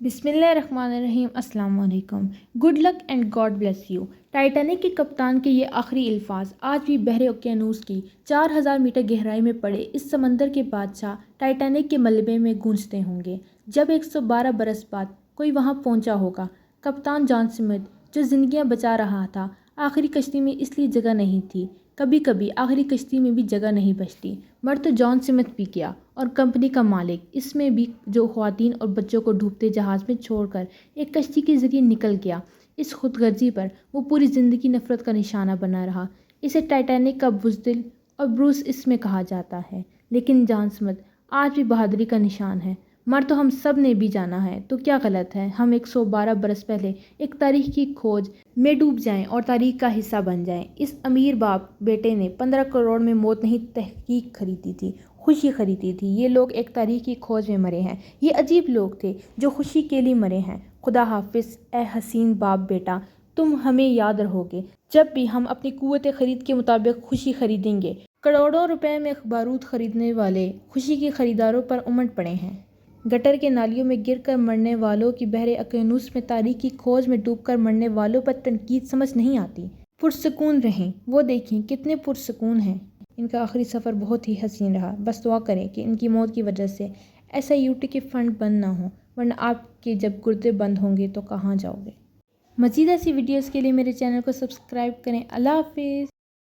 बिस्मिल्लाहिर्रहमानिर्रहीम। अस्सलाम वालेकुम। Good luck and God bless you. Titanic के कप्तान के ये आखिरी अल्फाज आज भी बहरे ओकेनूस की 4000 मीटर गहराई में पड़े इस समंदर के बादशाह टाइटैनिक के मलबे में गूंजते होंगे जब 112 बरस बाद कोई वहां पहुंचा होगा। कप्तान जॉन स्मिथ जो ज़िंदगियां बचा रहा था, आखिरी कश्ती में इसलिए जगह नहीं थी। कभी कभी आखिरी कश्ती में भी जगह नहीं बचती। मर तो जॉन स्मिथ भी गया और कंपनी का मालिक इसमें भी, जो ख्वातीन और बच्चों को डूबते जहाज़ में छोड़कर एक कश्ती के ज़रिए निकल गया। इस खुदगर्जी पर वो पूरी ज़िंदगी नफ़रत का निशाना बना रहा। इसे टाइटैनिक का बुज़दिल और ब्रूस इसमें कहा जाता है। लेकिन जॉन स्मिथ आज भी बहादुरी का निशान है। मर तो हम सब ने भी जाना है, तो क्या गलत है हम 112 बरस पहले एक तारीख की खोज में डूब जाएं और तारीख का हिस्सा बन जाएं। इस अमीर बाप बेटे ने 15 करोड़ में मौत नहीं, तहकीक खरीदी थी, खुशी खरीदी थी। ये लोग एक तारीख की खोज में मरे हैं। ये अजीब लोग थे जो खुशी के लिए मरे हैं। खुदा हाफिज ए हसीन बाप बेटा, तुम हमें याद रहोगे जब भी हम अपनी कुव्वत खरीद के मुताबिक खुशी खरीदेंगे। करोड़ों रुपए में बारूद खरीदने वाले खुशी के खरीदारों पर उमड़ पड़े हैं। गटर के नालियों में गिरकर मरने वालों की बहरे ओकेनूस में तारीख की खोज में डूबकर मरने वालों पर तनकीद समझ नहीं आती। पुरसकून रहें, वो देखें कितने पुरसकून हैं। इनका आखिरी सफ़र बहुत ही हसीन रहा। बस दुआ करें कि इनकी मौत की वजह से ऐसा यूटी के फंड बंद ना हो, वरना आपके जब गुर्दे बंद होंगे तो कहाँ जाओगे। मज़ीद ऐसी वीडियोज़ के लिए मेरे चैनल को सब्सक्राइब करें। अल्लाह हाफिज़।